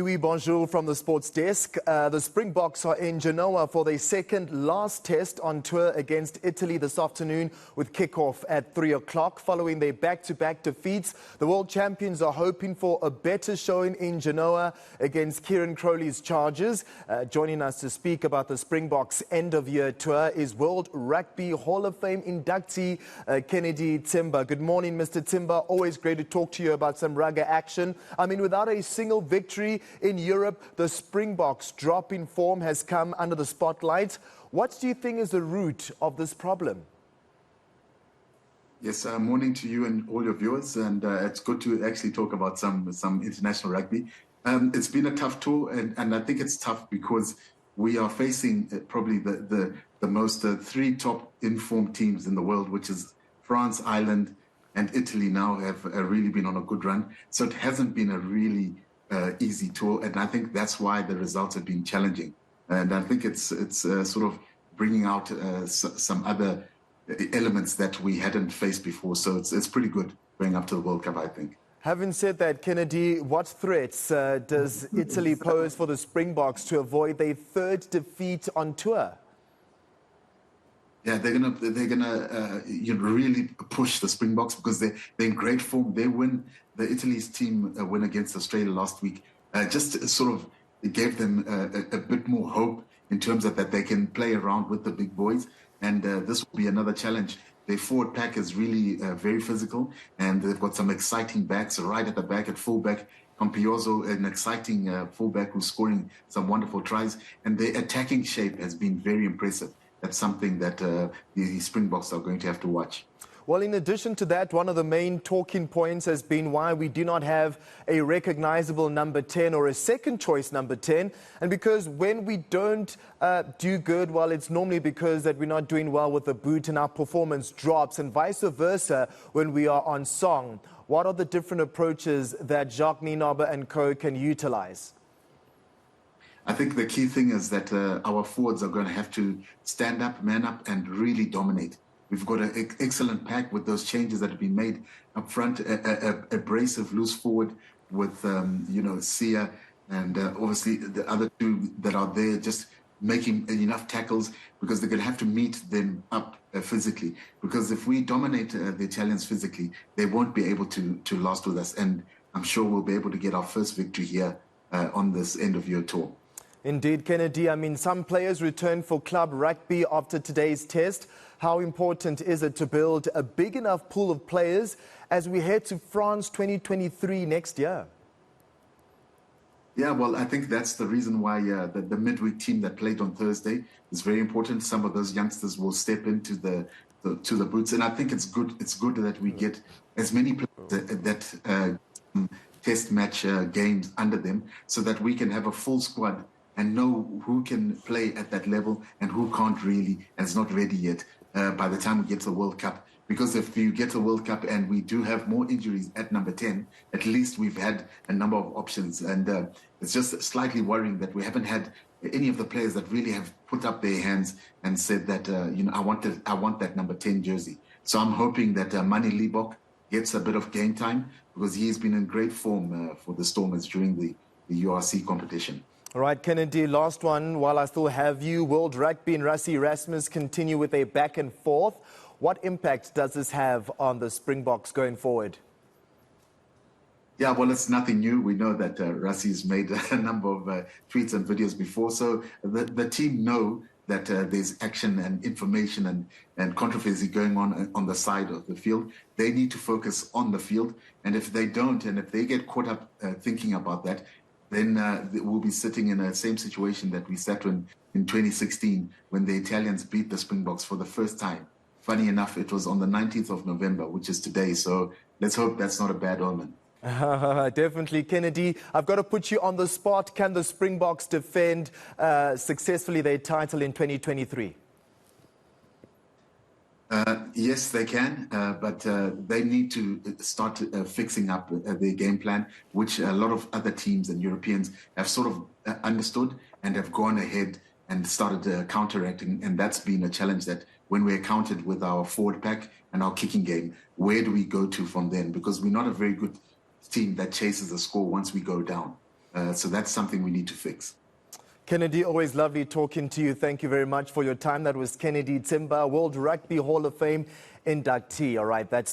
Oui, bonjour from the sports desk. The Springboks are in Genoa for their second last test on tour against Italy this afternoon with kickoff at 3 o'clock. Following their back-to-back defeats, the world champions are hoping for a better showing in Genoa against Kieran Crowley's Chargers. Joining us to speak about the Springboks end-of-year tour is World Rugby Hall of Fame inductee Kennedy Timber. Good morning, Mr. Timber. Always great to talk to you about some rugby action. I mean, without a single victory in Europe, the Springboks' drop in form has come under the spotlight. What do you think is the root of this problem? Yes, morning to you and all your viewers, and it's good to actually talk about some international rugby. It's been a tough tour, and I think it's tough because we are facing probably the most three top informed teams in the world, which is France, Ireland, and Italy now have really been on a good run. So it hasn't been a really easy tour, and I think that's why the results have been challenging. And I think it's sort of bringing out some other elements that we hadn't faced before. So it's pretty good going up to the World Cup, I think. Having said that, Kennedy, what threats does Italy pose for the Springboks to avoid their third defeat on tour? Yeah, they're gonna really push the Springboks because they're in great form. They win the Italy's team win against Australia last week. Just sort of gave them a bit more hope in terms of that they can play around with the big boys. And this will be another challenge. Their forward pack is really very physical, and they've got some exciting backs right at the back at fullback. Campioso, an exciting fullback who's scoring some wonderful tries, and their attacking shape has been very impressive. That's something that the Springboks are going to have to watch. Well, in addition to that, one of the main talking points has been why we do not have a recognizable number 10 or a second choice number 10. And because when we don't do good, well, it's normally because that we're not doing well with the boot and our performance drops, and vice versa when we are on song. What are the different approaches that Jacques Nienaber and co can utilize? I think the key thing is that our forwards are going to have to stand up, man up, and really dominate. We've got an excellent pack with those changes that have been made up front. A abrasive loose forward with, Sia and obviously the other two that are there just making enough tackles because they're going to have to meet them up physically. Because if we dominate the Italians physically, they won't be able to last with us. And I'm sure we'll be able to get our first victory here on this end-of-year tour. Indeed, Kennedy. I mean, some players return for club rugby after today's test. How important is it to build a big enough pool of players as we head to France 2023 next year? Yeah, well, I think that's the reason why the midweek team that played on Thursday is very important. Some of those youngsters will step into the boots, and I think it's good. It's good that we get as many players that test match games under them, so that we can have a full squad and know who can play at that level and who can't really and is not ready yet by the time we get to the World Cup. Because if you get to the World Cup and we do have more injuries at number 10, at least we've had a number of options. And it's just slightly worrying that we haven't had any of the players that really have put up their hands and said that, I want that number 10 jersey. So I'm hoping that Mani Libbok gets a bit of game time because he's been in great form for the Stormers during the URC competition. All right, Kennedy, last one. While I still have you, World Rugby and Rassie Erasmus continue with a back and forth. What impact does this have on the Springboks going forward? Yeah, well, it's nothing new. We know that Rassie's made a number of tweets and videos before. So the team know that there's action and information and controversy going on the side of the field. They need to focus on the field. And if they don't, and if they get caught up thinking about that, then we'll be sitting in the same situation that we sat in 2016 when the Italians beat the Springboks for the first time. Funny enough, it was on the 19th of November, which is today. So let's hope that's not a bad omen. Definitely, Kennedy. I've got to put you on the spot. Can the Springboks defend successfully their title in 2023? Yes, they can, but they need to start fixing up their game plan, which a lot of other teams and Europeans have sort of understood and have gone ahead and started counteracting. And that's been a challenge that when we're countered with our forward pack and our kicking game, where do we go to from then? Because we're not a very good team that chases the score once we go down. So that's something we need to fix. Kennedy, always lovely talking to you. Thank you very much for your time. That was Kennedy Timber, World Rugby Hall of Fame inductee. All right, that's